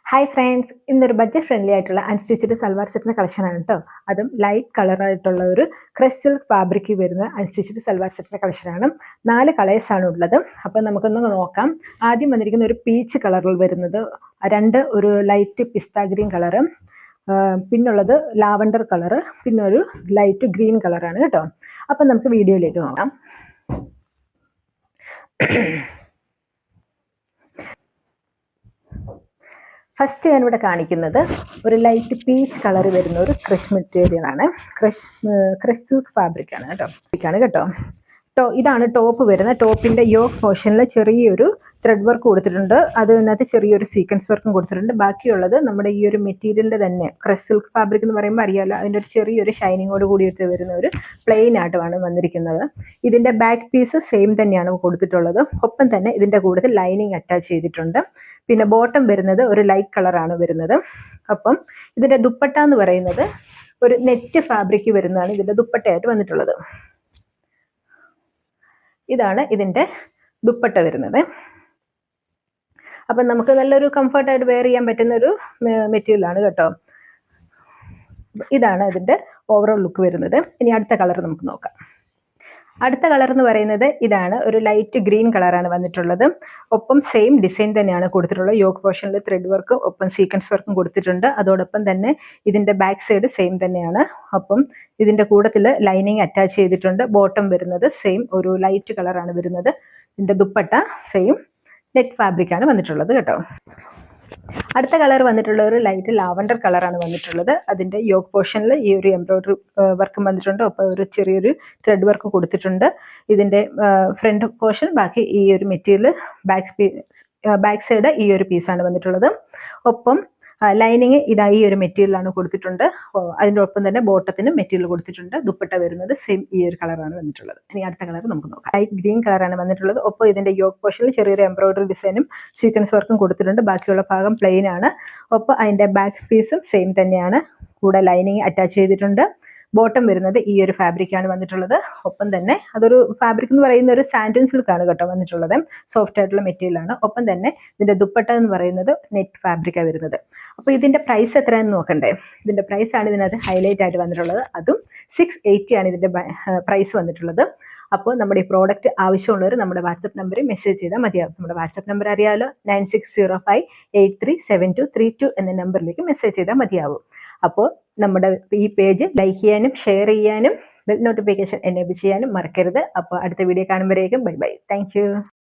Hi friends, ഇന്നൊരു budget friendly ആയിട്ടുള്ള unstitched salwar സെറ്റിന്റെ കളക്ഷനാണ് കേട്ടോ. അതും ലൈറ്റ് കളർ ആയിട്ടുള്ള ഒരു ക്രഷ് സിൽക്ക് ഫാബ്രിക് വരുന്ന അൺസ്റ്റിച്ചഡ് സൽവാർ സെറ്റിന്റെ കളക്ഷനാണ്. 4 കളേഴ്സാണ് ഉള്ളത്. അപ്പോൾ നമുക്കൊന്ന് നോക്കാം. ആദ്യം വന്നിരിക്കുന്ന ഒരു പീച്ച് കളറിൽ വരുന്നത്, 2 ഒരു ലൈറ്റ് പിസ്ത ഗ്രീൻ കളറ്, പിന്നുള്ളത് ലാവൻഡർ കളറ്, പിന്നെ ഒരു ലൈറ്റ് ഗ്രീൻ കളറാണ് കേട്ടോ. അപ്പം നമുക്ക് വീഡിയോയിലേക്ക് നോക്കാം. ഫസ്റ്റ് ഞാനിവിടെ കാണിക്കുന്നത് ഒരു ലൈറ്റ് പീച്ച് കളർ വരുന്ന ഒരു ക്രഷ് മെറ്റീരിയൽ ആണ്. ക്രഷ് സിൽക്ക് ഫാബ്രിക് ആണ് കേട്ടോ. ഇതാണ് ടോപ്പ് വരുന്നത്. ടോപ്പിന്റെ യോക്ക് പോർഷനിൽ ചെറിയൊരു ത്രെഡ് വർക്ക് കൊടുത്തിട്ടുണ്ട്. അതിനകത്ത് ചെറിയൊരു സീക്വൻസ് വർക്കും കൊടുത്തിട്ടുണ്ട്. ബാക്കിയുള്ളത് നമ്മുടെ ഈ ഒരു മെറ്റീരിയലിന്റെ തന്നെ ക്രഷ് സിൽക്ക് ഫാബ്രിക് എന്ന് പറയുമ്പോൾ അറിയാമല്ലോ, അതിൻ്റെ ഒരു ചെറിയൊരു ഷൈനിങ്ങോട് കൂടിയിട്ട് വരുന്ന ഒരു പ്ലെയിൻ ആയിട്ടുമാണ് വന്നിരിക്കുന്നത്. ഇതിന്റെ ബാക്ക് പീസ് സെയിം തന്നെയാണ് കൊടുത്തിട്ടുള്ളത്. ഒപ്പം തന്നെ ഇതിന്റെ കൂടെ ലൈനിങ് അറ്റാച്ച് ചെയ്തിട്ടുണ്ട്. പിന്നെ ബോട്ടം വരുന്നത് ഒരു ലൈറ്റ് കളറാണ് വരുന്നത്. അപ്പം ഇതിന്റെ ദുപ്പട്ട എന്ന് പറയുന്നത് ഒരു നെറ്റ് ഫാബ്രിക് വരുന്നതാണ് ഇതിന്റെ ദുപ്പട്ടയായിട്ട് വന്നിട്ടുള്ളത്. ഇതാണ് ഇതിന്റെ ദുപ്പട്ട വരുന്നത്. അപ്പം നമുക്ക് നല്ലൊരു കംഫർട്ടായിട്ട് വെയർ ചെയ്യാൻ പറ്റുന്ന ഒരു മെറ്റീരിയൽ ആണ് കേട്ടോ. ഇതാണ് ഇതിന്റെ ഓവറോൾ ലുക്ക് വരുന്നത്. ഇനി അടുത്ത കളർ നമുക്ക് നോക്കാം. അടുത്ത കളർ എന്ന് പറയുന്നത് ഇതാണ്, ഒരു ലൈറ്റ് ഗ്രീൻ കളറാണ് വന്നിട്ടുള്ളത്. ഒപ്പം സെയിം ഡിസൈൻ തന്നെയാണ് കൊടുത്തിട്ടുള്ളത്. യോക്ക് പോർഷനിൽ ത്രെഡ് വർക്കും ഒപ്പം സീക്വൻസ് വർക്കും കൊടുത്തിട്ടുണ്ട്. അതോടൊപ്പം തന്നെ ഇതിന്റെ ബാക്ക് സൈഡ് സെയിം തന്നെയാണ്. അപ്പം ഇതിന്റെ കൂട്ടത്തിൽ ലൈനിങ് അറ്റാച്ച് ചെയ്തിട്ടുണ്ട്. ബോട്ടം വരുന്നത് സെയിം ഒരു ലൈറ്റ് കളറാണ് വരുന്നത്. ഇതിന്റെ ദുപ്പട്ട സെയിം നെറ്റ് ഫാബ്രിക് ആണ് വന്നിട്ടുള്ളത് കേട്ടോ. അടുത്ത കളർ വന്നിട്ടുള്ള ഒരു ലൈറ്റ് ലാവൻഡർ കളറാണ് വന്നിട്ടുള്ളത്. അതിന്റെ യോക്ക് പോർഷനിൽ ഈ ഒരു എംബ്രോയിഡറി വർക്കും വന്നിട്ടുണ്ട്. ഒപ്പം ഒരു ചെറിയൊരു ത്രെഡ് വർക്ക് കൊടുത്തിട്ടുണ്ട്. ഇതിന്റെ ഫ്രണ്ട് പോർഷൻ, ബാക്കി ഈ ഒരു മെറ്റീരിയൽ ബാക്ക് സൈഡ് ഈ ഒരു പീസാണ് വന്നിട്ടുള്ളത്. ഒപ്പം ലൈനിങ് ഇതാ ഈ ഒരു മെറ്റീരിയലാണ് കൊടുത്തിട്ടുണ്ട്. അതിൻ്റെ ഒപ്പം തന്നെ ബോട്ടത്തിന് മെറ്റീരിയൽ കൊടുത്തിട്ടുണ്ട്. ദുപ്പട്ട വരുന്നത് സെയിം ഈ ഒരു കളറാണ് വന്നിട്ടുള്ളത്. ഇനി അടുത്ത കളർ നമുക്ക് നോക്കാം. ലൈറ്റ് ഗ്രീൻ കളറാണ് വന്നിട്ടുള്ളത്. ഒപ്പം ഇതിന്റെ യോക്ക് പോർഷനിൽ ചെറിയൊരു എംബ്രോയിഡറി ഡിസൈനും സീക്വൻസ് വർക്കും കൊടുത്തിട്ടുണ്ട്. ബാക്കിയുള്ള ഭാഗം പ്ലെയിൻ ആണ്. ഒപ്പം അതിന്റെ ബാക്ക് പീസും സെയിം തന്നെയാണ്. കൂടെ ലൈനിങ് അറ്റാച്ച് ചെയ്തിട്ടുണ്ട്. ബോട്ടം വരുന്നത് ഈ ഒരു ഫാബ്രിക് ആണ് വന്നിട്ടുള്ളത്. ഒപ്പം തന്നെ അതൊരു ഫാബ്രിക് എന്ന് പറയുന്ന ഒരു സാൻഡൻ സിൽക്ക് ആണ് കേട്ടോ വന്നിട്ടുള്ളത്. സോഫ്റ്റ് ആയിട്ടുള്ള മെറ്റീരിയൽ ആണ്. ഒപ്പം തന്നെ ഇതിന്റെ ദുപ്പട്ട എന്ന് പറയുന്നത് നെറ്റ് ഫാബ്രിക്കാണ് വരുന്നത്. അപ്പോൾ ഇതിന്റെ പ്രൈസ് എത്രയാണെന്ന് നോക്കണ്ടേ. ഇതിന്റെ പ്രൈസ് ആണ് ഇതിനകത്ത് ഹൈലൈറ്റ് ആയിട്ട് വന്നിട്ടുള്ളത്. അതും 680 ആണ് ഇതിന്റെ പ്രൈസ് വന്നിട്ടുള്ളത്. അപ്പോൾ നമ്മുടെ ഈ പ്രോഡക്റ്റ് ആവശ്യമുള്ളവർ നമ്മുടെ വാട്സപ്പ് നമ്പറിൽ മെസ്സേജ് ചെയ്താൽ മതിയാകും. നമ്മുടെ വാട്സപ്പ് നമ്പർ അറിയാമല്ലോ, 9605837232 എന്ന നമ്പറിലേക്ക് മെസ്സേജ് ചെയ്താൽ മതിയാവും. അപ്പോൾ നമ്മുടെ ഈ പേജ് ലൈക്ക് ചെയ്യാനും ഷെയർ ചെയ്യാനും ബെൽ നോട്ടിഫിക്കേഷൻ എനേബിൾ ചെയ്യാനും മറക്കരുത്. അപ്പോൾ അടുത്ത വീഡിയോ കാണുമ്പോഴേക്കും ബൈ ബൈ. Thank U.